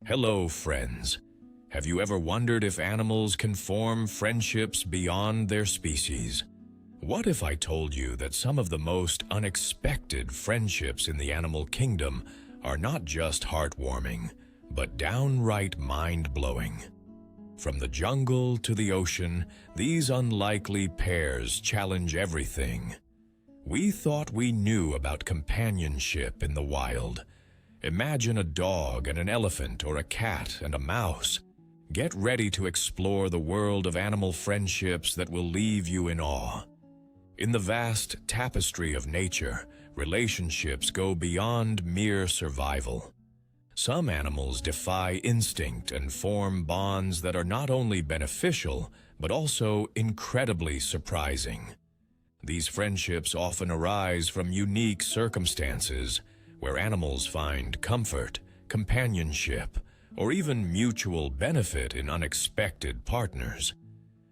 Hello, friends. Have you ever wondered if animals can form friendships beyond their species? What if I told you that some of the most unexpected friendships in the animal kingdom are not just heartwarming, but downright mind-blowing? From the jungle to the ocean, these unlikely pairs challenge everything. We thought we knew about companionship in the wild. Imagine a dog and an elephant, or a cat and a mouse. Get ready to explore the world of animal friendships that will leave you in awe. In the vast tapestry of nature, relationships go beyond mere survival. Some animals defy instinct and form bonds that are not only beneficial, but also incredibly surprising. These friendships often arise from unique circumstances, where animals find comfort, companionship, or even mutual benefit in unexpected partners.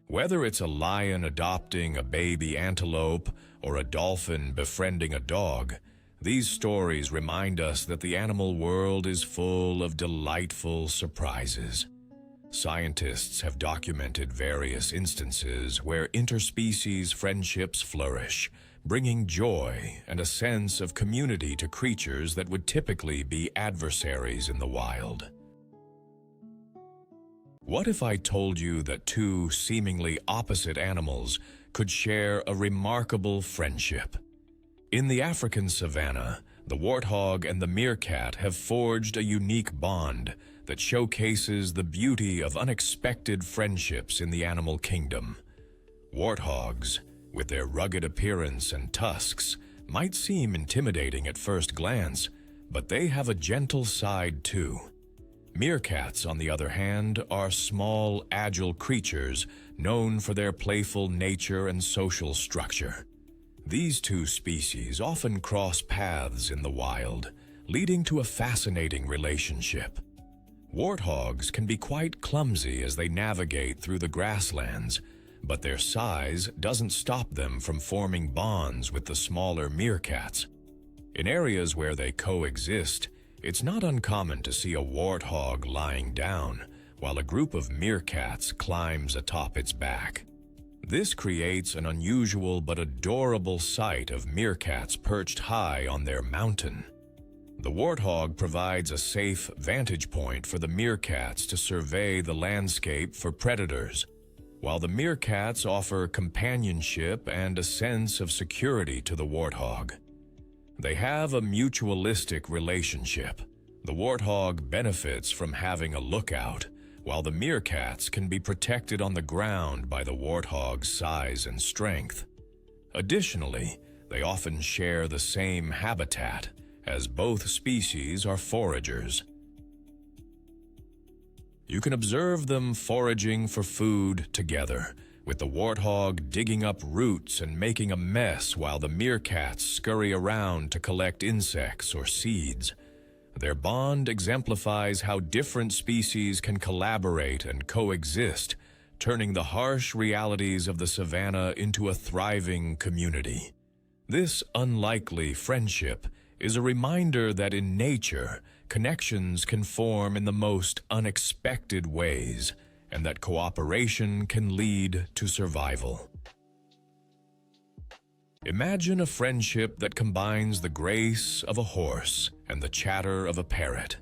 Whether it's a lion adopting a baby antelope or a dolphin befriending a dog, these stories remind us that the animal world is full of delightful surprises. Scientists have documented various instances where interspecies friendships flourish, bringing joy and a sense of community to creatures that would typically be adversaries in the wild. What if I told you that two seemingly opposite animals could share a remarkable friendship? In the African savanna, the warthog and the meerkat have forged a unique bond that showcases the beauty of unexpected friendships in the animal kingdom. Warthogs, with their rugged appearance and tusks, might seem intimidating at first glance, but they have a gentle side too. Meerkats, on the other hand, are small, agile creatures known for their playful nature and social structure. These two species often cross paths in the wild, leading to a fascinating relationship. Warthogs can be quite clumsy as they navigate through the grasslands, but their size doesn't stop them from forming bonds with the smaller meerkats. In areas where they coexist, it's not uncommon to see a warthog lying down while a group of meerkats climbs atop its back. This creates an unusual but adorable sight of meerkats perched high on their mountain. The warthog provides a safe vantage point for the meerkats to survey the landscape for predators, while the meerkats offer companionship and a sense of security to the warthog. They have a mutualistic relationship. The warthog benefits from having a lookout, while the meerkats can be protected on the ground by the warthog's size and strength. Additionally, they often share the same habitat, as both species are foragers. You can observe them foraging for food together, with the warthog digging up roots and making a mess while the meerkats scurry around to collect insects or seeds. Their bond exemplifies how different species can collaborate and coexist, turning the harsh realities of the savanna into a thriving community. This unlikely friendship is a reminder that in nature, connections can form in the most unexpected ways, and that cooperation can lead to survival. Imagine a friendship that combines the grace of a horse and the chatter of a parrot.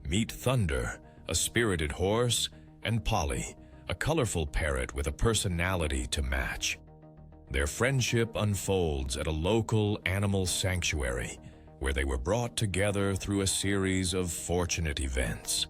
Meet Thunder, a spirited horse, and Polly, a colorful parrot with a personality to match. Their friendship unfolds at a local animal sanctuary, where they were brought together through a series of fortunate events.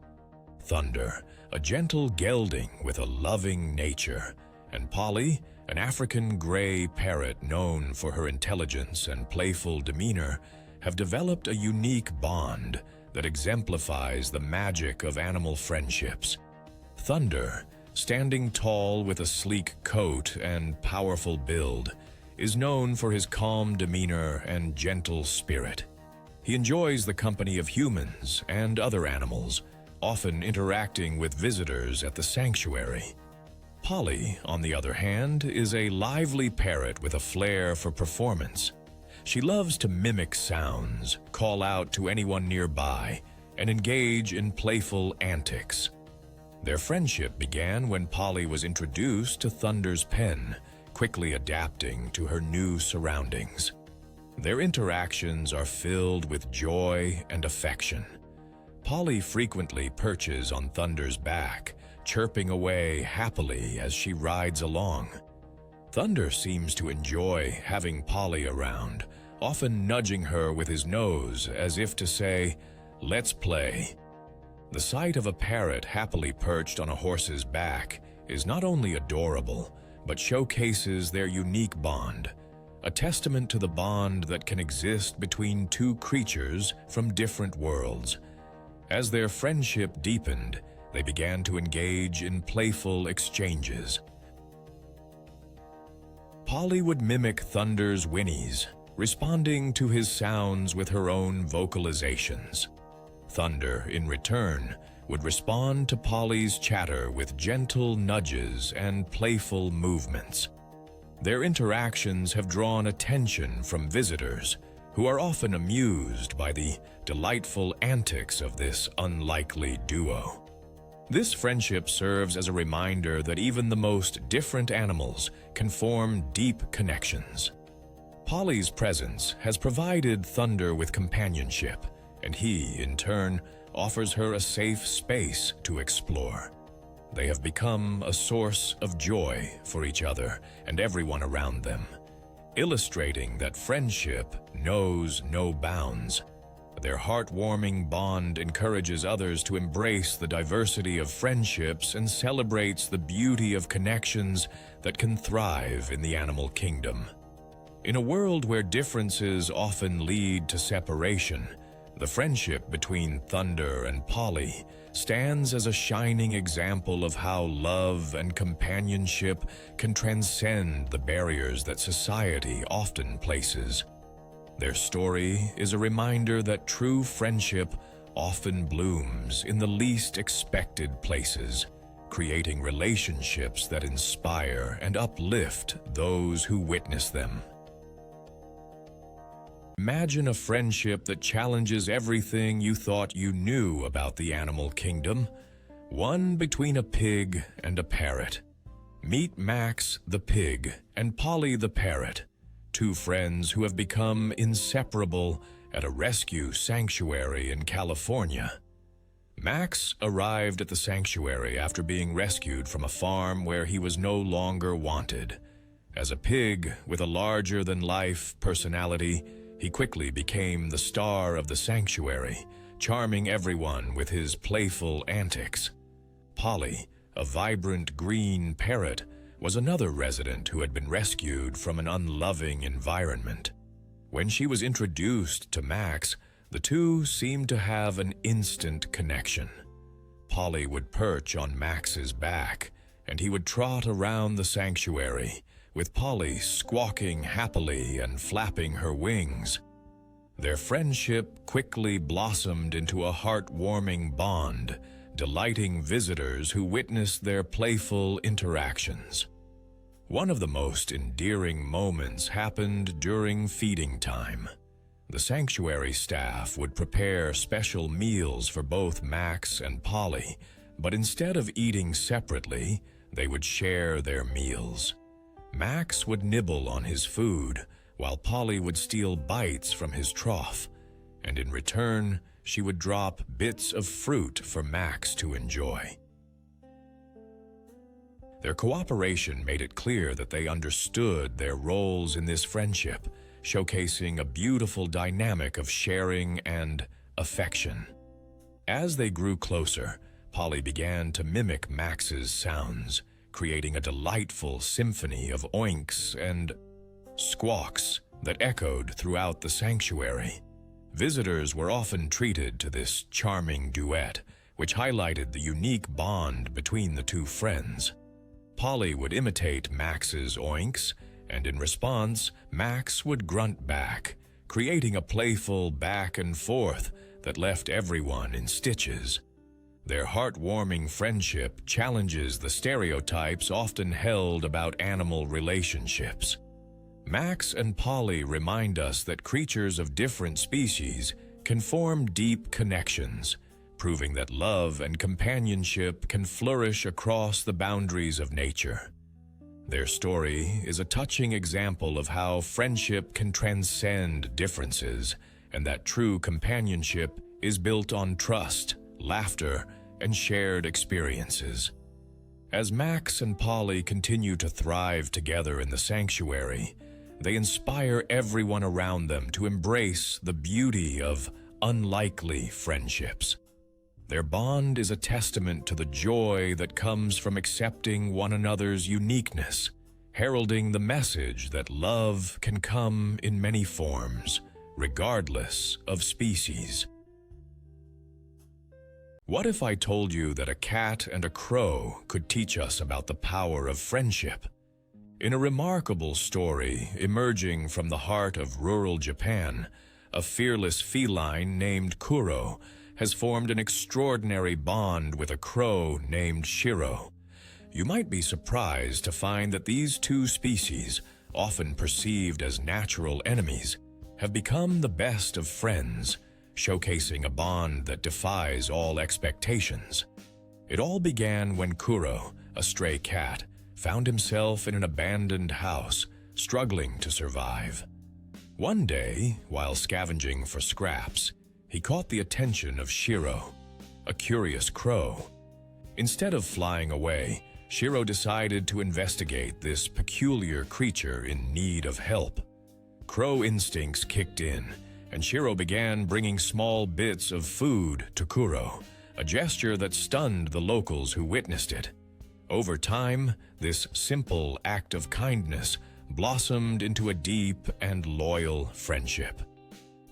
Thunder, a gentle gelding with a loving nature, and Polly, an African gray parrot known for her intelligence and playful demeanor, have developed a unique bond that exemplifies the magic of animal friendships. Thunder, standing tall with a sleek coat and powerful build, is known for his calm demeanor and gentle spirit. He enjoys the company of humans and other animals, often interacting with visitors at the sanctuary. Polly, on the other hand, is a lively parrot with a flair for performance. She loves to mimic sounds, call out to anyone nearby, and engage in playful antics. Their friendship began when Polly was introduced to Thunder's pen, quickly adapting to her new surroundings. Their interactions are filled with joy and affection. Polly frequently perches on Thunder's back, chirping away happily as she rides along. Thunder seems to enjoy having Polly around, often nudging her with his nose as if to say, "Let's play." The sight of a parrot happily perched on a horse's back is not only adorable, but showcases their unique bond, a testament to the bond that can exist between two creatures from different worlds. As their friendship deepened, they began to engage in playful exchanges. Polly would mimic Thunder's whinnies, responding to his sounds with her own vocalizations. Thunder, in return, would respond to Polly's chatter with gentle nudges and playful movements. Their interactions have drawn attention from visitors, who are often amused by the delightful antics of this unlikely duo. This friendship serves as a reminder that even the most different animals can form deep connections. Polly's presence has provided Thunder with companionship, and he, in turn, offers her a safe space to explore. They have become a source of joy for each other and everyone around them, illustrating that friendship knows no bounds. Their heartwarming bond encourages others to embrace the diversity of friendships and celebrates the beauty of connections that can thrive in the animal kingdom. In a world where differences often lead to separation, the friendship between Thunder and Polly stands as a shining example of how love and companionship can transcend the barriers that society often places. Their story is a reminder that true friendship often blooms in the least expected places, creating relationships that inspire and uplift those who witness them. Imagine a friendship that challenges everything you thought you knew about the animal kingdom, one between a pig and a parrot. Meet Max the pig and Polly the parrot, two friends who have become inseparable at a rescue sanctuary in California. Max arrived at the sanctuary after being rescued from a farm where he was no longer wanted. As a pig with a larger-than-life personality, he quickly became the star of the sanctuary, charming everyone with his playful antics. Polly, a vibrant green parrot, was another resident who had been rescued from an unloving environment. When she was introduced to Max, the two seemed to have an instant connection. Polly would perch on Max's back, and he would trot around the sanctuary, with Polly squawking happily and flapping her wings. Their friendship quickly blossomed into a heartwarming bond, delighting visitors who witnessed their playful interactions. One of the most endearing moments happened during feeding time. The sanctuary staff would prepare special meals for both Max and Polly, but instead of eating separately, they would share their meals. Max would nibble on his food, while Polly would steal bites from his trough, and in return, she would drop bits of fruit for Max to enjoy. Their cooperation made it clear that they understood their roles in this friendship, showcasing a beautiful dynamic of sharing and affection. As they grew closer, Polly began to mimic Max's sounds, creating a delightful symphony of oinks and squawks that echoed throughout the sanctuary. Visitors were often treated to this charming duet, which highlighted the unique bond between the two friends. Polly would imitate Max's oinks, and in response, Max would grunt back, creating a playful back and forth that left everyone in stitches. Their heartwarming friendship challenges the stereotypes often held about animal relationships. Max and Polly remind us that creatures of different species can form deep connections, proving that love and companionship can flourish across the boundaries of nature. Their story is a touching example of how friendship can transcend differences, and that true companionship is built on trust, laughter, and shared experiences. As Max and Polly continue to thrive together in the sanctuary, they inspire everyone around them to embrace the beauty of unlikely friendships. Their bond is a testament to the joy that comes from accepting one another's uniqueness, heralding the message that love can come in many forms, regardless of species. What if I told you that a cat and a crow could teach us about the power of friendship? In a remarkable story emerging from the heart of rural Japan, a fearless feline named Kuro has formed an extraordinary bond with a crow named Shiro. You might be surprised to find that these two species, often perceived as natural enemies, have become the best of friends, showcasing a bond that defies all expectations. It all began when Kuro, a stray cat, found himself in an abandoned house, struggling to survive. One day, while scavenging for scraps, he caught the attention of Shiro, a curious crow. Instead of flying away, Shiro decided to investigate this peculiar creature in need of help. Crow instincts kicked in, and Shiro began bringing small bits of food to Kuro, a gesture that stunned the locals who witnessed it. Over time, this simple act of kindness blossomed into a deep and loyal friendship.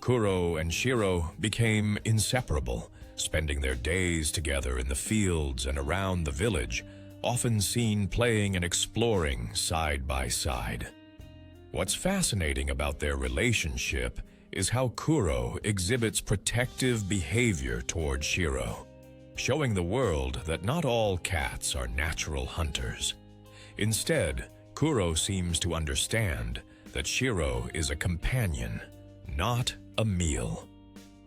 Kuro and Shiro became inseparable, spending their days together in the fields and around the village, often seen playing and exploring side by side. What's fascinating about their relationship is how Kuro exhibits protective behavior toward Shiro, showing the world that not all cats are natural hunters. Instead, Kuro seems to understand that Shiro is a companion, not a meal.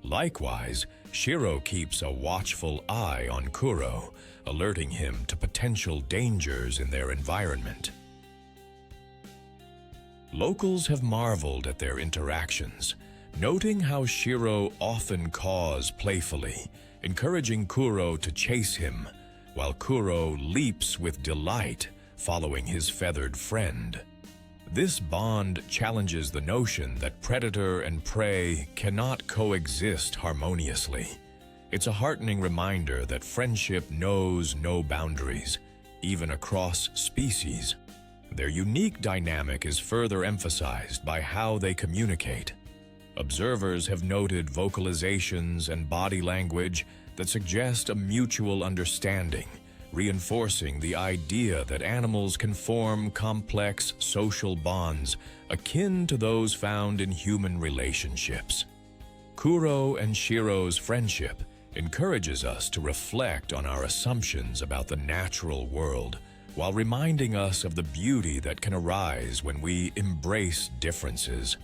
Likewise, Shiro keeps a watchful eye on Kuro, alerting him to potential dangers in their environment. Locals have marveled at their interactions, noting how Shiro often caws playfully, encouraging Kuro to chase him, while Kuro leaps with delight following his feathered friend. This bond challenges the notion that predator and prey cannot coexist harmoniously. It's a heartening reminder that friendship knows no boundaries, even across species. Their unique dynamic is further emphasized by how they communicate. Observers have noted vocalizations and body language that suggest a mutual understanding, reinforcing the idea that animals can form complex social bonds akin to those found in human relationships. Kuro and Shiro's friendship encourages us to reflect on our assumptions about the natural world, while reminding us of the beauty that can arise when we embrace differences.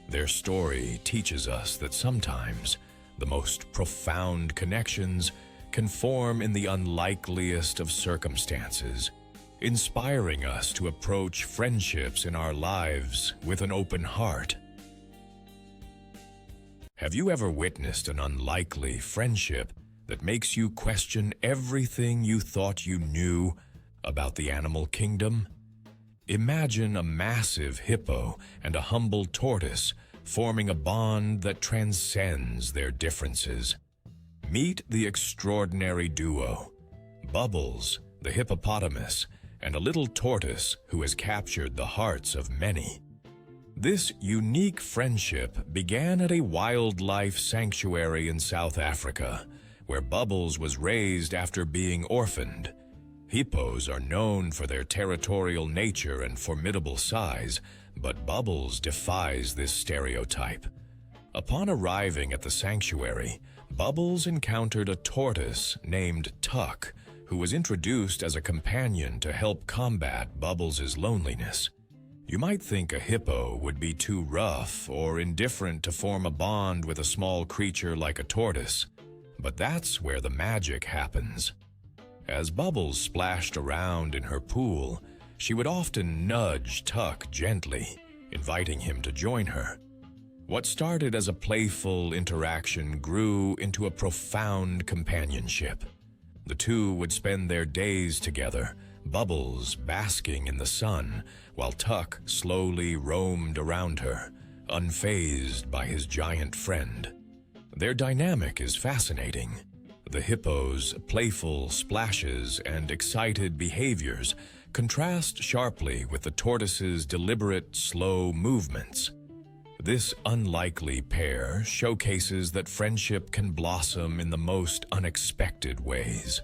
Their story teaches us that sometimes the most profound connections can form in the unlikeliest of circumstances, inspiring us to approach friendships in our lives with an open heart. Have you ever witnessed an unlikely friendship that makes you question everything you thought you knew about the animal kingdom? Imagine a massive hippo and a humble tortoise forming a bond that transcends their differences. Meet the extraordinary duo, Bubbles, the hippopotamus, and a little tortoise who has captured the hearts of many. This unique friendship began at a wildlife sanctuary in South Africa, where Bubbles was raised after being orphaned. Hippos are known for their territorial nature and formidable size, but Bubbles defies this stereotype. Upon arriving at the sanctuary, Bubbles encountered a tortoise named Tuck, who was introduced as a companion to help combat Bubbles' loneliness. You might think a hippo would be too rough or indifferent to form a bond with a small creature like a tortoise, But that's where the magic happens. As Bubbles splashed around in her pool, she would often nudge Tuck gently, inviting him to join her. What started as a playful interaction grew into a profound companionship. The two would spend their days together, Bubbles basking in the sun, while Tuck slowly roamed around her, unfazed by his giant friend. Their dynamic is fascinating. The hippo's playful splashes and excited behaviors contrast sharply with the tortoise's deliberate, slow movements. This unlikely pair showcases that friendship can blossom in the most unexpected ways.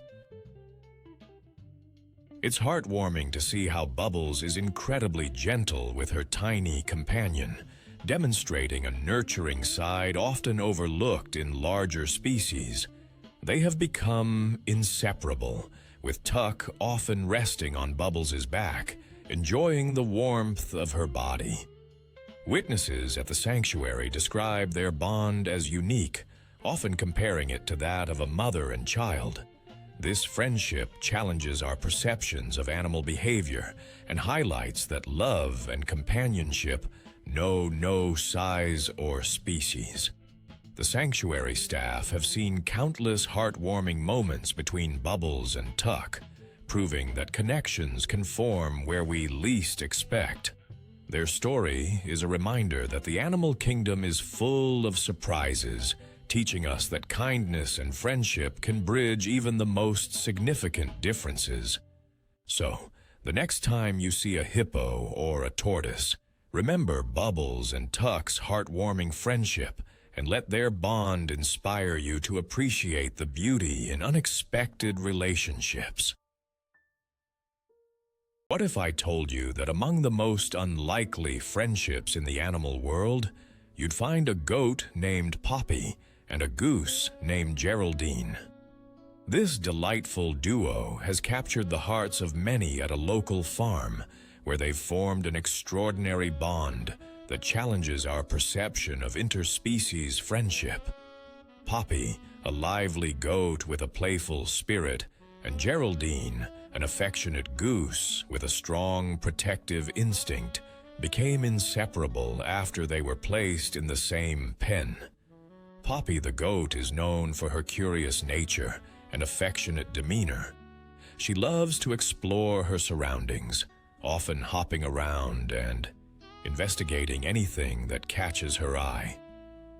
It's heartwarming to see how Bubbles is incredibly gentle with her tiny companion, demonstrating a nurturing side often overlooked in larger species. They have become inseparable, with Tuck often resting on Bubbles' back, enjoying the warmth of her body. Witnesses at the sanctuary describe their bond as unique, often comparing it to that of a mother and child. This friendship challenges our perceptions of animal behavior and highlights that love and companionship know no size or species. The sanctuary staff have seen countless heartwarming moments between Bubbles and Tuck, proving that connections can form where we least expect. Their story is a reminder that the animal kingdom is full of surprises, teaching us that kindness and friendship can bridge even the most significant differences. So, the next time you see a hippo or a tortoise, remember Bubbles and Tuck's heartwarming friendship and let their bond inspire you to appreciate the beauty in unexpected relationships. What if I told you that among the most unlikely friendships in the animal world, you'd find a goat named Poppy and a goose named Geraldine? This delightful duo has captured the hearts of many at a local farm, where they've formed an extraordinary bond that challenges our perception of interspecies friendship. Poppy, a lively goat with a playful spirit, and Geraldine, an affectionate goose with a strong protective instinct, became inseparable after they were placed in the same pen. Poppy the goat is known for her curious nature and affectionate demeanor. She loves to explore her surroundings, often hopping around and investigating anything that catches her eye.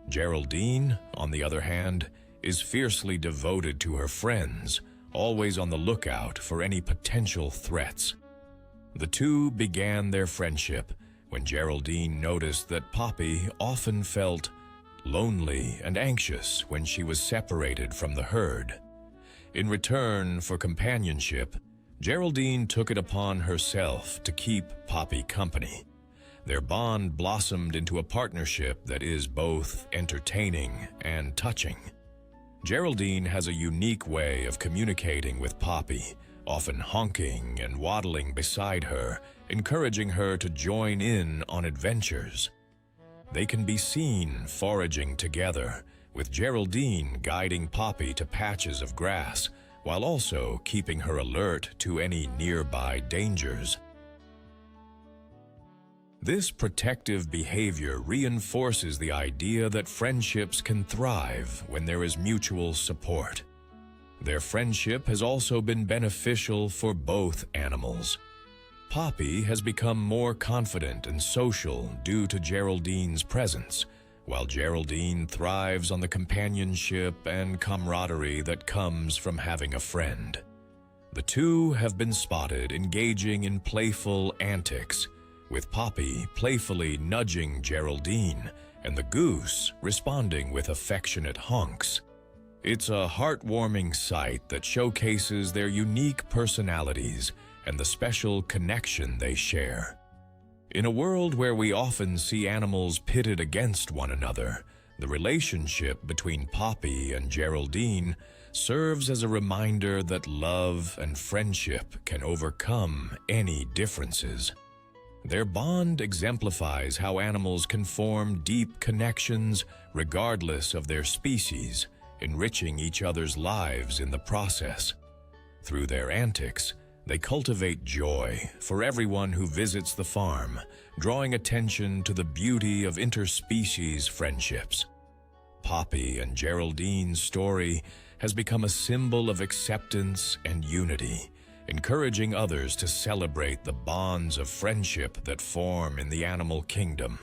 Geraldine, on the other hand, is fiercely devoted to her friends, always on the lookout for any potential threats. The two began their friendship when Geraldine noticed that Poppy often felt lonely and anxious when she was separated from the herd. In return for companionship, Geraldine took it upon herself to keep Poppy company. Their bond blossomed into a partnership that is both entertaining and touching. Geraldine has a unique way of communicating with Poppy, often honking and waddling beside her, encouraging her to join in on adventures. They can be seen foraging together, with Geraldine guiding Poppy to patches of grass, while also keeping her alert to any nearby dangers. This protective behavior reinforces the idea that friendships can thrive when there is mutual support. Their friendship has also been beneficial for both animals. Poppy has become more confident and social due to Geraldine's presence, while Geraldine thrives on the companionship and camaraderie that comes from having a friend. The two have been spotted engaging in playful antics, with Poppy playfully nudging Geraldine and the goose responding with affectionate honks. It's a heartwarming sight that showcases their unique personalities and the special connection they share. In a world where we often see animals pitted against one another, the relationship between Poppy and Geraldine serves as a reminder that love and friendship can overcome any differences. Their bond exemplifies how animals can form deep connections regardless of their species, enriching each other's lives in the process. Through their antics, they cultivate joy for everyone who visits the farm, drawing attention to the beauty of interspecies friendships. Poppy and Geraldine's story has become a symbol of acceptance and unity, encouraging others to celebrate the bonds of friendship that form in the animal kingdom.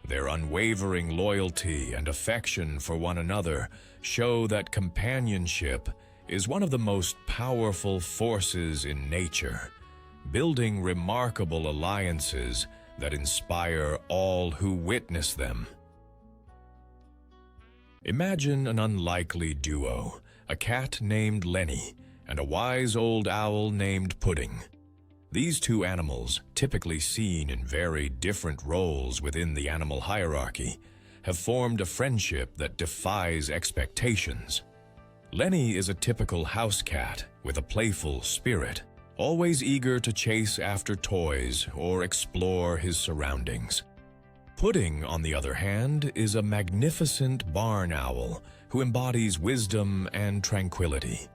Their unwavering loyalty and affection for one another show that companionship is one of the most powerful forces in nature, building remarkable alliances that inspire all who witness them. Imagine an unlikely duo, a cat named Lenny and a wise old owl named Pudding. These two animals, typically seen in very different roles within the animal hierarchy, have formed a friendship that defies expectations. Lenny is a typical house cat with a playful spirit, always eager to chase after toys or explore his surroundings. Pudding, on the other hand, is a magnificent barn owl who embodies wisdom and tranquility.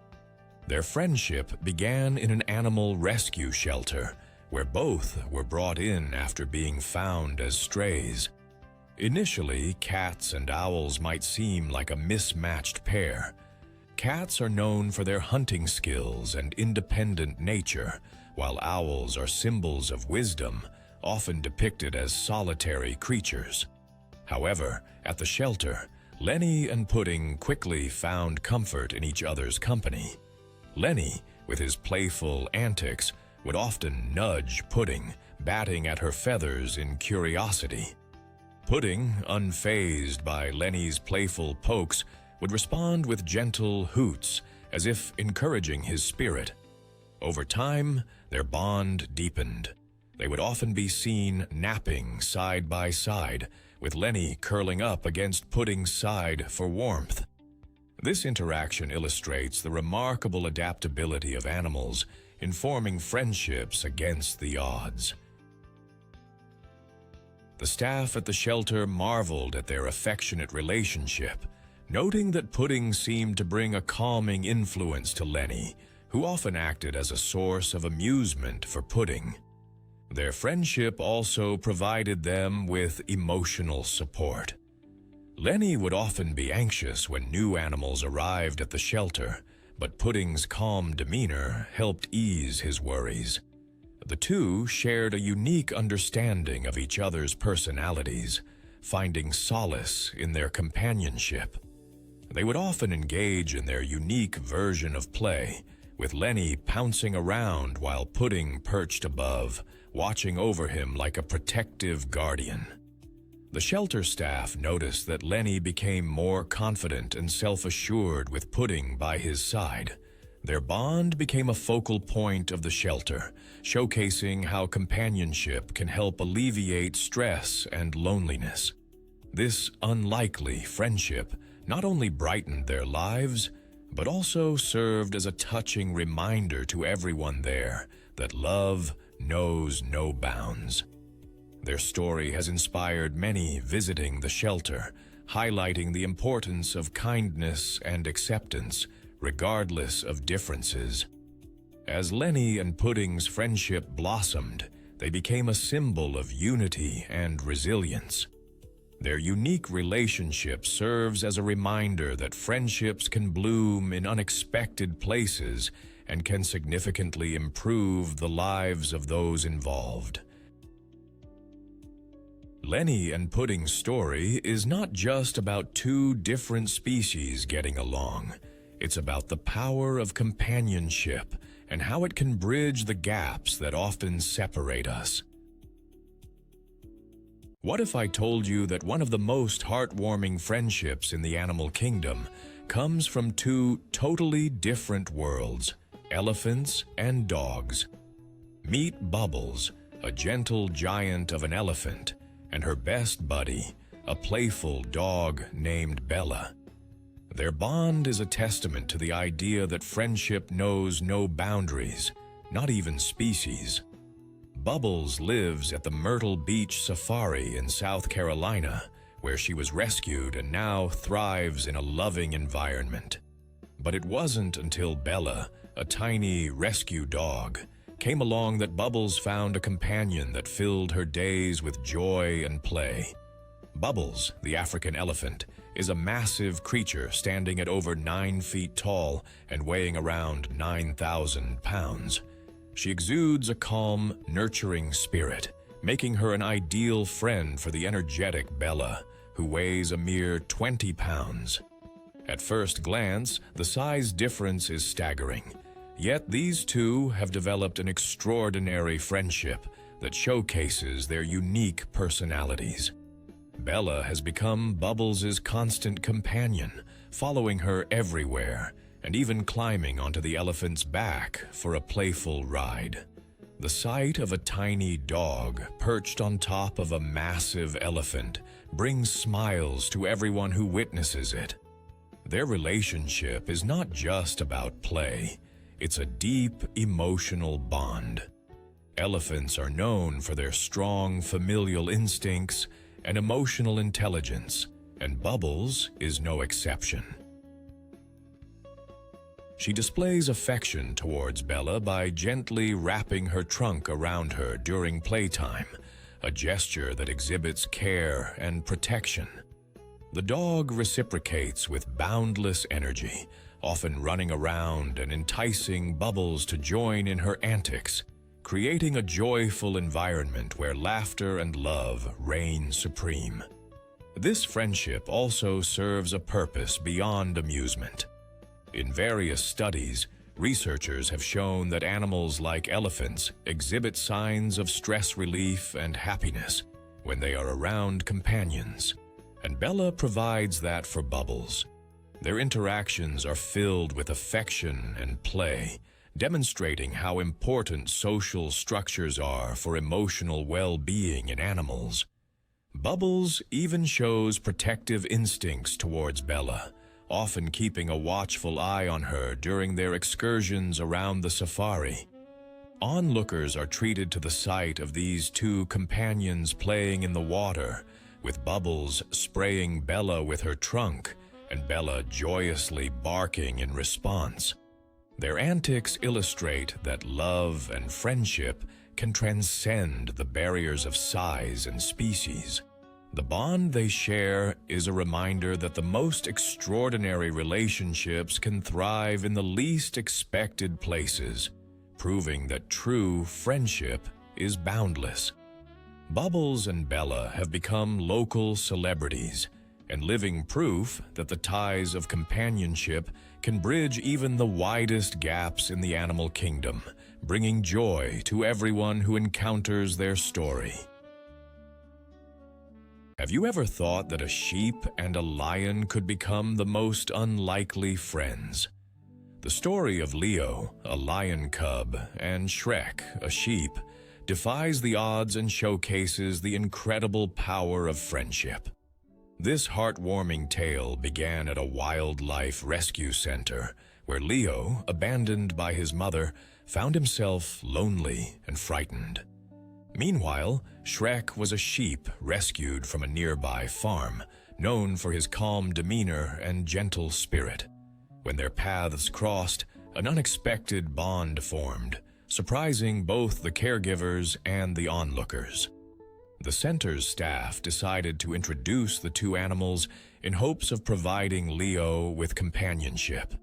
Their friendship began in an animal rescue shelter, where both were brought in after being found as strays. Initially, cats and owls might seem like a mismatched pair. Cats are known for their hunting skills and independent nature, while owls are symbols of wisdom, often depicted as solitary creatures. However, at the shelter, Lenny and Pudding quickly found comfort in each other's company. Lenny, with his playful antics, would often nudge Pudding, batting at her feathers in curiosity. Pudding, unfazed by Lenny's playful pokes, would respond with gentle hoots, as if encouraging his spirit. Over time, their bond deepened. They would often be seen napping side by side, with Lenny curling up against Pudding's side for warmth. This interaction illustrates the remarkable adaptability of animals in forming friendships against the odds. The staff at the shelter marveled at their affectionate relationship, noting that Pudding seemed to bring a calming influence to Lenny, who often acted as a source of amusement for Pudding. Their friendship also provided them with emotional support. Lenny would often be anxious when new animals arrived at the shelter, but Pudding's calm demeanor helped ease his worries. The two shared a unique understanding of each other's personalities, finding solace in their companionship. They would often engage in their unique version of play, with Lenny pouncing around while Pudding perched above, watching over him like a protective guardian. The shelter staff noticed that Lenny became more confident and self-assured with Pudding by his side. Their bond became a focal point of the shelter, showcasing how companionship can help alleviate stress and loneliness. This unlikely friendship not only brightened their lives, but also served as a touching reminder to everyone there that love knows no bounds. Their story has inspired many visiting the shelter, highlighting the importance of kindness and acceptance, regardless of differences. As Lenny and Pudding's friendship blossomed, they became a symbol of unity and resilience. Their unique relationship serves as a reminder that friendships can bloom in unexpected places and can significantly improve the lives of those involved. Lenny and Pudding's story is not just about two different species getting along. It's about the power of companionship and how it can bridge the gaps that often separate us. What if I told you that one of the most heartwarming friendships in the animal kingdom comes from two totally different worlds, elephants and dogs? Meet Bubbles, a gentle giant of an elephant, and her best buddy, a playful dog named Bella. Their bond is a testament to the idea that friendship knows no boundaries, not even species. Bubbles lives at the Myrtle Beach Safari in South Carolina, where she was rescued and now thrives in a loving environment. But it wasn't until Bella, a tiny rescue dog, came along that Bubbles found a companion that filled her days with joy and play. Bubbles, the African elephant, is a massive creature standing at over 9 feet tall and weighing around 9,000 pounds. She exudes a calm, nurturing spirit, making her an ideal friend for the energetic Bella, who weighs a mere 20 pounds. At first glance, the size difference is staggering, yet these two have developed an extraordinary friendship that showcases their unique personalities. Bella has become Bubbles' constant companion, following her everywhere and even climbing onto the elephant's back for a playful ride. The sight of a tiny dog perched on top of a massive elephant brings smiles to everyone who witnesses it. Their relationship is not just about play, it's a deep emotional bond. Elephants are known for their strong familial instincts and emotional intelligence, and Bubbles is no exception. She displays affection towards Bella by gently wrapping her trunk around her during playtime, a gesture that exhibits care and protection. The dog reciprocates with boundless energy, often running around and enticing Bubbles to join in her antics, creating a joyful environment where laughter and love reign supreme. This friendship also serves a purpose beyond amusement. In various studies, researchers have shown that animals like elephants exhibit signs of stress relief and happiness when they are around companions, and Bella provides that for Bubbles. Their interactions are filled with affection and play, demonstrating how important social structures are for emotional well-being in animals. Bubbles even shows protective instincts towards Bella, often keeping a watchful eye on her during their excursions around the safari. Onlookers are treated to the sight of these two companions playing in the water, with Bubbles spraying Bella with her trunk and Bella joyously barking in response. Their antics illustrate that love and friendship can transcend the barriers of size and species. The bond they share is a reminder that the most extraordinary relationships can thrive in the least expected places, proving that true friendship is boundless. Bubbles and Bella have become local celebrities, and living proof that the ties of companionship can bridge even the widest gaps in the animal kingdom, bringing joy to everyone who encounters their story. Have you ever thought that a sheep and a lion could become the most unlikely friends? The story of Leo, a lion cub, and Shrek, a sheep, defies the odds and showcases the incredible power of friendship. This heartwarming tale began at a wildlife rescue center, where Leo, abandoned by his mother, found himself lonely and frightened. Meanwhile, Shrek was a sheep rescued from a nearby farm, known for his calm demeanor and gentle spirit. When their paths crossed, an unexpected bond formed, surprising both the caregivers and the onlookers. The center's staff decided to introduce the two animals in hopes of providing Leo with companionship.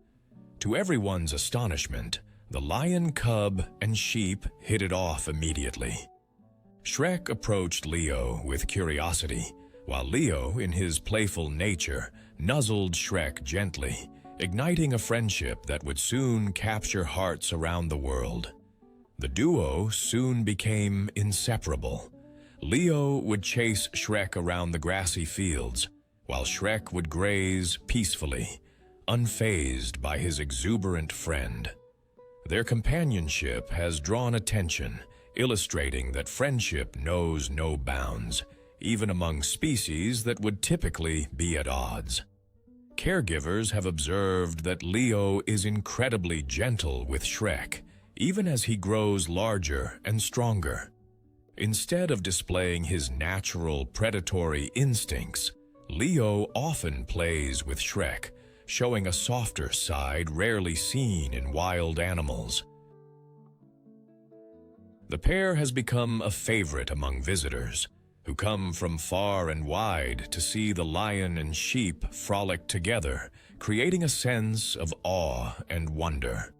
To everyone's astonishment, the lion cub and sheep hit it off immediately. Shrek approached Leo with curiosity, while Leo, in his playful nature, nuzzled Shrek gently, igniting a friendship that would soon capture hearts around the world. The duo soon became inseparable. Leo would chase Shrek around the grassy fields, while Shrek would graze peacefully, unfazed by his exuberant friend. Their companionship has drawn attention, illustrating that friendship knows no bounds, even among species that would typically be at odds. Caregivers have observed that Leo is incredibly gentle with Shrek, even as he grows larger and stronger. Instead of displaying his natural predatory instincts, Leo often plays with Shrek, showing a softer side rarely seen in wild animals. The pair has become a favorite among visitors, who come from far and wide to see the lion and sheep frolic together, creating a sense of awe and wonder.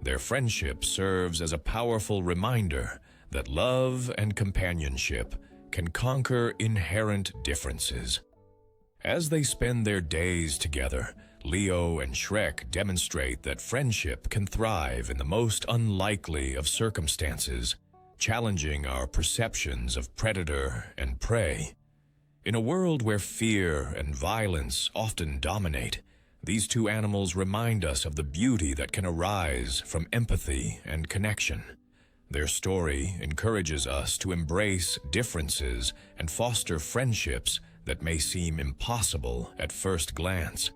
Their friendship serves as a powerful reminder that love and companionship can conquer inherent differences. As they spend their days together, Leo and Shrek demonstrate that friendship can thrive in the most unlikely of circumstances, challenging our perceptions of predator and prey. In a world where fear and violence often dominate, these two animals remind us of the beauty that can arise from empathy and connection. Their story encourages us to embrace differences and foster friendships that may seem impossible at first glance.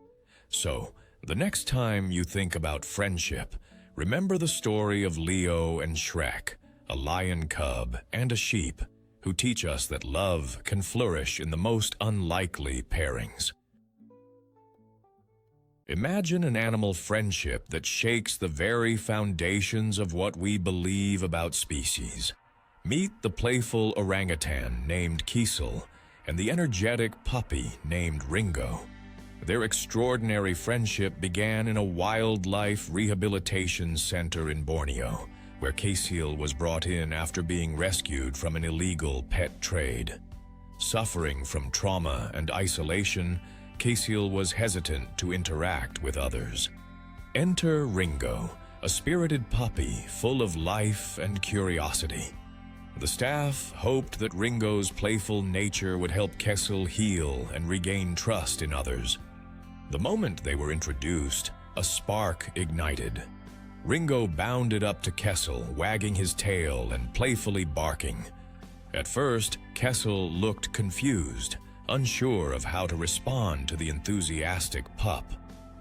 So, the next time you think about friendship, remember the story of Leo and Shrek, a lion cub and a sheep, who teach us that love can flourish in the most unlikely pairings. Imagine an animal friendship that shakes the very foundations of what we believe about species. Meet the playful orangutan named Kiesel and the energetic puppy named Ringo. Their extraordinary friendship began in a wildlife rehabilitation center in Borneo, where Kiesel was brought in after being rescued from an illegal pet trade. Suffering from trauma and isolation, Kiesel was hesitant to interact with others. Enter Ringo, a spirited puppy full of life and curiosity. The staff hoped that Ringo's playful nature would help Kiesel heal and regain trust in others. The moment they were introduced, a spark ignited. Ringo bounded up to Kiesel, wagging his tail and playfully barking. At first, Kiesel looked confused, unsure of how to respond to the enthusiastic pup.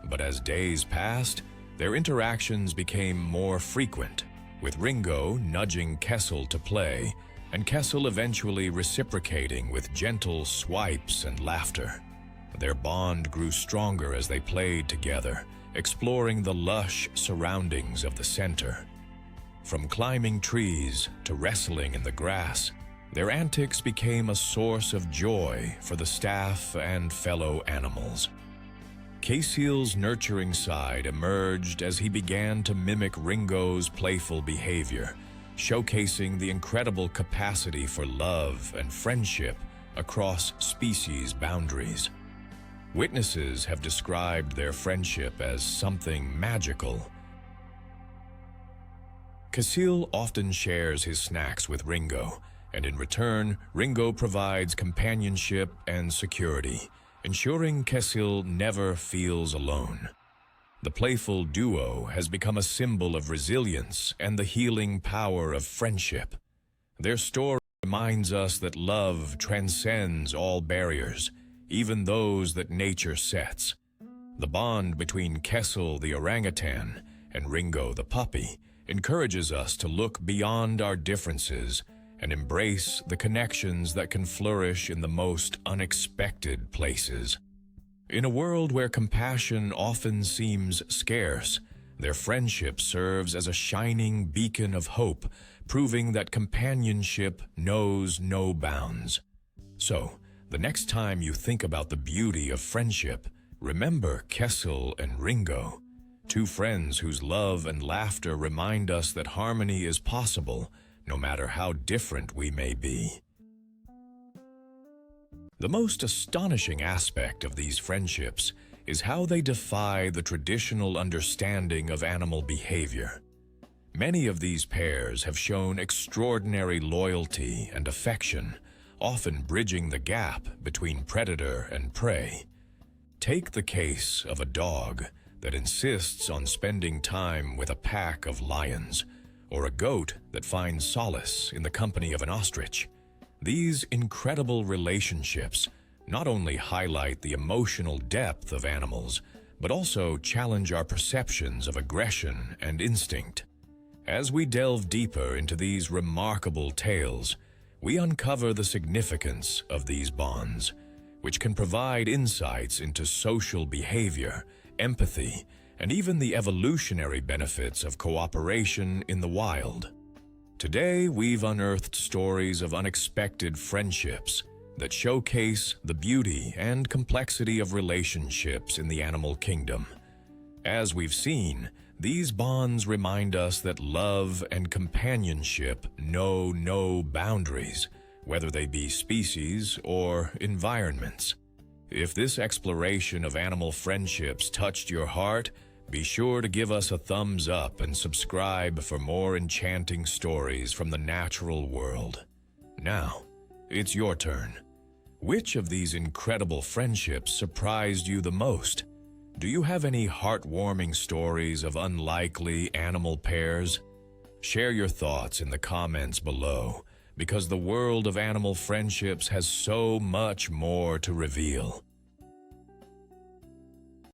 But as days passed, their interactions became more frequent, with Ringo nudging Kiesel to play, and Kiesel eventually reciprocating with gentle swipes and laughter. Their bond grew stronger as they played together, exploring the lush surroundings of the center. From climbing trees to wrestling in the grass, their antics became a source of joy for the staff and fellow animals. Kiesel's nurturing side emerged as he began to mimic Ringo's playful behavior, showcasing the incredible capacity for love and friendship across species boundaries. Witnesses have described their friendship as something magical. Kiesel often shares his snacks with Ringo, and in return, Ringo provides companionship and security, ensuring Kiesel never feels alone. The playful duo has become a symbol of resilience and the healing power of friendship. Their story reminds us that love transcends all barriers, even those that nature sets. The bond between Kiesel the orangutan and Ringo the puppy encourages us to look beyond our differences and embrace the connections that can flourish in the most unexpected places. In a world where compassion often seems scarce, their friendship serves as a shining beacon of hope, proving that companionship knows no bounds. So, the next time you think about the beauty of friendship, remember Kiesel and Ringo, two friends whose love and laughter remind us that harmony is possible, no matter how different we may be. The most astonishing aspect of these friendships is how they defy the traditional understanding of animal behavior. Many of these pairs have shown extraordinary loyalty and affection, often bridging the gap between predator and prey. Take the case of a dog that insists on spending time with a pack of lions, or a goat that finds solace in the company of an ostrich. These incredible relationships not only highlight the emotional depth of animals, but also challenge our perceptions of aggression and instinct. As we delve deeper into these remarkable tales, we uncover the significance of these bonds, which can provide insights into social behavior, empathy, and even the evolutionary benefits of cooperation in the wild. Today, we've unearthed stories of unexpected friendships that showcase the beauty and complexity of relationships in the animal kingdom. As we've seen, these bonds remind us that love and companionship know no boundaries, whether they be species or environments. If this exploration of animal friendships touched your heart, be sure to give us a thumbs up and subscribe for more enchanting stories from the natural world. Now, it's your turn. Which of these incredible friendships surprised you the most? Do you have any heartwarming stories of unlikely animal pairs? Share your thoughts in the comments below, because the world of animal friendships has so much more to reveal.